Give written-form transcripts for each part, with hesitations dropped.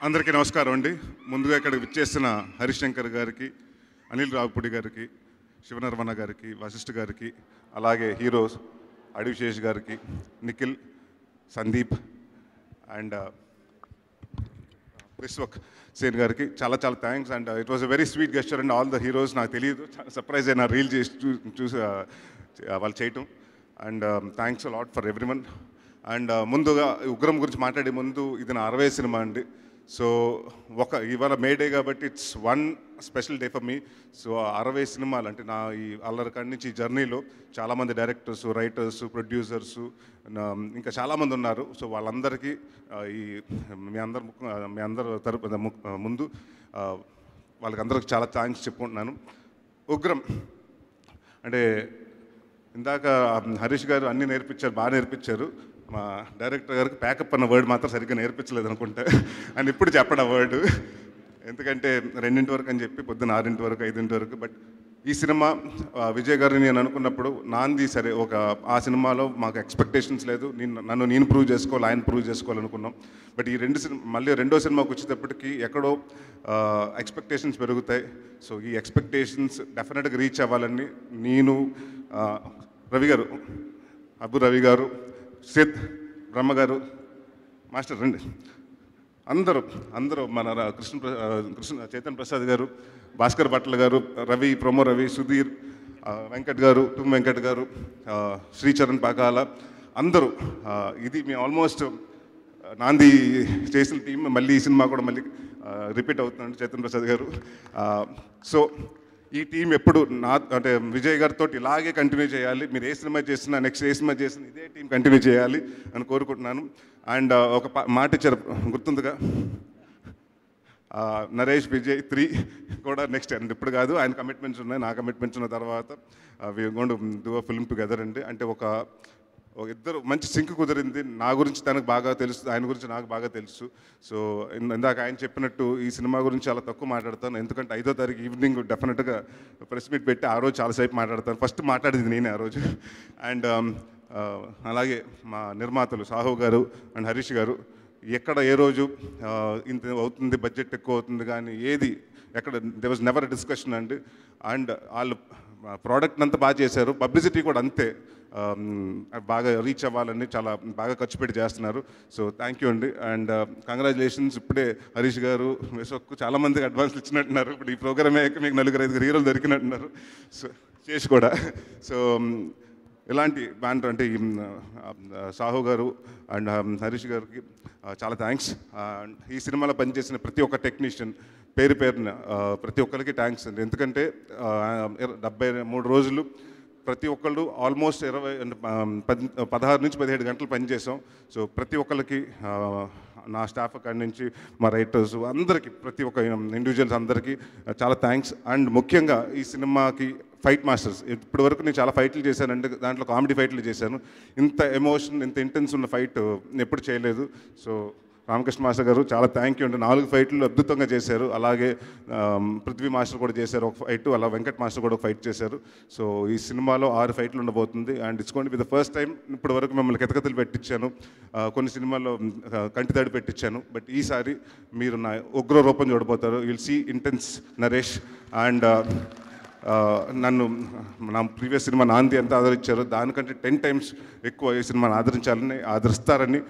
అందరికీ నమస్కారం అండి. ముందుగా ఇక్కడికి విచ్చేసిన హరీష్ శంకర్ గారికి, అనిల్ రావుపూడి గారికి, శివనర్మణ గారికి, వశిష్ఠ గారికి, అలాగే హీరోస్ అడివిశేష్ గారికి, నిఖిల్, సందీప్ అండ్ విశ్వక్ సేన్ గారికి చాలా చాలా thanks. And it was a very sweet gesture and all the heroes. నాకు తెలియదు, సర్ప్రైజ్ అయినా రీల్ చేసి చూసి వాళ్ళు చేయటం. And thanks a lot for everyone. And ముందుగా ఉగ్రం గురించి మాట్లాడే ముందు, ఇది నా 60వ సినిమా అండి. సో ఇవాళ మే డే కాబట్టి it's one special day for me. So 60 సినిమాలు అంటే నా ఈ అల్లరికాడి నుంచి ఈ జర్నీలో చాలామంది డైరెక్టర్స్, రైటర్స్, ప్రొడ్యూసర్స్ ఇంకా చాలామంది ఉన్నారు. సో వాళ్ళందరికీ ఈ మీ అందరు తరపు ముందు వాళ్ళకి అందరికి చాలా థ్యాంక్స్ చెప్పుకుంటున్నాను. ఉగ్రం అంటే ఇందాక హరీష్ గారు అన్నీ నేర్పించారు, బాగా నేర్పించారు. మా డైరెక్టర్ గారికి ప్యాకప్ అన్న వర్డ్ మాత్రం సరిగ్గా నేర్పించలేదు అనుకుంటా. అని ఇప్పుడు చెప్పడం ఆ వర్డ్, ఎందుకంటే 2 వరకు అని చెప్పి పొద్దున్న 6 వరకు 5 వరకు. బట్ ఈ సినిమా విజయ్ గారిని నేను అనుకున్నప్పుడు నాంది సరే, ఆ సినిమాలో మాకు ఎక్స్పెక్టేషన్స్ లేదు, నన్ను నేను ప్రూవ్ చేసుకోవాలి, ఆయన ప్రూవ్ చేసుకోవాలనుకున్నాం. బట్ ఈ మళ్ళీ రెండో సినిమాకి వచ్చేటప్పటికి ఎక్కడో ఎక్స్పెక్టేషన్స్ పెరుగుతాయి. సో ఈ ఎక్స్పెక్టేషన్స్ డెఫినెట్గా రీచ్ అవ్వాలని నేను, అబ్బు రవి గారు, సిద్, బ్రహ్మ గారు, మాస్టర్ రండి, అందరూ మన కృష్ణ చైతన్ ప్రసాద్ గారు, భాస్కర్ భట్ల గారు, ప్రొమో రవి, సుధీర్, వెంకట్ గారు, టుమ్ వెంకట్ గారు, శ్రీచరణ్ పాకాల, అందరూ ఇది మీ ఆల్మోస్ట్ నాంది చేసిన టీం మళ్ళీ ఈ సినిమా కూడా మళ్ళీ రిపీట్ అవుతుందండి, చైతన్ ప్రసాద్ గారు. సో ఈ టీం ఎప్పుడు అంటే విజయ్ గారితో ఇలాగే కంటిన్యూ చేయాలి. మీరు ఏ సినిమా చేసినా, నెక్స్ట్ ఏ సినిమా చేసినా ఇదే టీం కంటిన్యూ చేయాలి అని కోరుకుంటున్నాను. అండ్ ఒక మాట ఇచ్చారు గుర్తుందిగా, నరేష్ విజయ్ 3 కూడా నెక్స్ట్ అండ్ ఇప్పుడు కాదు, ఆయన కమిట్మెంట్స్ ఉన్నాయి, నా కమిట్మెంట్స్ ఉన్న తర్వాత we going to do a film together అండి. అంటే ఒక ఇద్దరు మంచి సింక్ కుదిరింది. నా గురించి తనకు బాగా తెలుసు, ఆయన గురించి నాకు బాగా తెలుసు. సో ఇందాక ఆయన చెప్పినట్టు ఈ సినిమా గురించి చాలా తక్కువ మాట్లాడతాను, ఎందుకంటే 5వ తారీఖు ఈవినింగ్ డెఫినెట్గా ప్రెస్ మీట్ పెట్టి ఆ రోజు చాలాసేపు మాట్లాడతాను. ఫస్ట్ మాట్లాడింది నేనే ఆ రోజు. అండ్ అలాగే మా నిర్మాతలు సాహు గారు అండ్ హరీష్ గారు, ఎక్కడ ఏ రోజు ఇంత అవుతుంది, బడ్జెట్ ఎక్కువ అవుతుంది కానీ ఏది ఎక్కడ దే వాజ్ నెవర్ డిస్కషన్ అండి. అండ్ వాళ్ళు ప్రోడక్ట్ అంతా బాగా చేశారు, పబ్లిసిటీ కూడా అంతే బాగా రీచ్ అవ్వాలని చాలా బాగా ఖర్చు పెట్టి చేస్తున్నారు. సో థ్యాంక్ యూ అండి. And congratulations. ఇప్పుడే హరీష్ గారు, విశ్వక్ చాలామందికి అడ్వాన్స్లు ఇచ్చినట్టున్నారు. ఇప్పుడు ఈ ప్రోగ్రామ్ అయ్యాక మీకు 4-5 హీరోలు దొరికినట్టున్నారు. సో చేసి కూడా సో ఇలాంటి బ్యాండ్ అంటే సాహు గారు అండ్ హరీష్ గారికి చాలా థ్యాంక్స్. ఈ సినిమాలో పనిచేసిన ప్రతి ఒక్క టెక్నీషియన్ పేరున ప్రతి ఒక్కరికి థ్యాంక్స్ అండి. ఎందుకంటే 73 రోజులు ప్రతి ఒక్కళ్ళు ఆల్మోస్ట్ 16 నుంచి 17 గంటలు పనిచేసాం. సో ప్రతి ఒక్కరికి, నా స్టాఫ్ కాడి నుంచి మా రైటర్స్ అందరికీ, ప్రతి ఒక్క ఇండివిజువల్స్ అందరికీ చాలా థ్యాంక్స్. అండ్ ముఖ్యంగా ఈ సినిమాకి ఫైట్ మాస్టర్స్. ఇప్పటి వరకు నేను చాలా ఫైట్లు చేశానంటే దాంట్లో కామెడీ ఫైట్లు చేశాను. ఇంత ఎమోషన్, ఇంత ఇంటెన్స్ ఉన్న ఫైట్ ఎప్పుడు చేయలేదు. సో రామకృష్ణ మాస్టర్ గారు చాలా థ్యాంక్ యూ అండి. 4 ఫైట్లు అద్భుతంగా చేశారు. అలాగే పృథ్వీ మాస్టర్ కూడా చేశారు ఒక ఫైట్, అలా వెంకట్ మాస్టర్ కూడా ఒక ఫైట్ చేశారు. సో ఈ సినిమాలో 6 ఫైట్లు ఉండబోతుంది. And it's going to be the first time. ఇప్పటి వరకు మిమ్మల్ని కితకతలు పెట్టించాను, కొన్ని సినిమాల్లో కంటి తడి పెట్టించాను. బట్ ఈసారి మీరు నా ఉగ్ర రూపం చూడబోతారు. Will see intense Naresh. And నన్ను నా ప్రీవియస్ సినిమా నాంది ఎంత ఆదరించారో దానికంటే 10 times ఎక్కువ ఈ సినిమాని ఆదరిస్తారని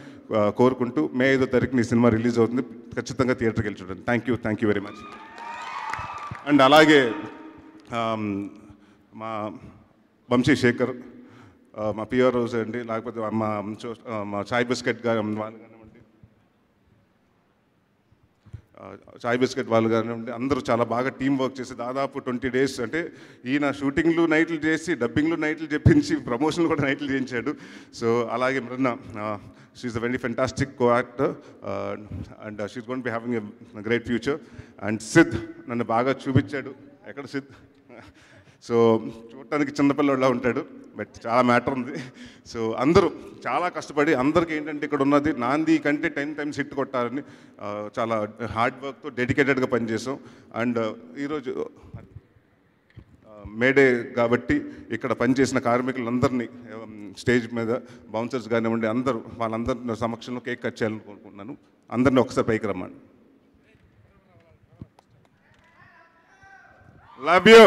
కోరుకుంటూ, మే 5వ తారీఖున ఈ సినిమా రిలీజ్ అవుతుంది. ఖచ్చితంగా థియేటర్కి వెళ్ళి చూడండి. Thank you very much. And అలాగే మా వంశీ శేఖర్, మా పిఆర్ రోజు అండి, లేకపోతే మా చాయ్ బిస్కెట్ గారు వాళ్ళు కానివ్వండి, చాయ్ బిస్కెట్ వాళ్ళు కానివ్వండి, అందరూ చాలా బాగా టీం వర్క్ చేసి దాదాపు 20 days అంటే ఈయన షూటింగ్లు నైట్లు చేసి, డబ్బింగ్లు నైట్లు చెప్పించి, ప్రమోషన్లు కూడా నైట్లు చేయించాడు. సో అలాగే Mrunal, she's a very fantastic co actor and she's going to be having a great future. And Sid నన్ను బాగా చూపించాడు. ఎక్కడ సిద్? సో చూడటానికి చిన్నపిల్లలా ఉంటాడు, బట్ చాలా మ్యాటర్ ఉంది. సో అందరూ చాలా కష్టపడి, అందరికీ ఏంటంటే ఇక్కడ ఉన్నది నాంది కంటే 10 times హిట్ కొట్టాలని చాలా హార్డ్ వర్క్తో డెడికేటెడ్గా పనిచేసాం. అండ్ ఈరోజు మేడే కాబట్టి ఇక్కడ పనిచేసిన కార్మికులందరినీ స్టేజ్ మీద బౌన్సర్స్ కానివ్వండి, వాళ్ళందరి సమక్షంలో కేక్ కట్ చేయాలని కోరుకుంటున్నాను. అందరినీ ఒకసారి పైకి రమ్మని. Love you.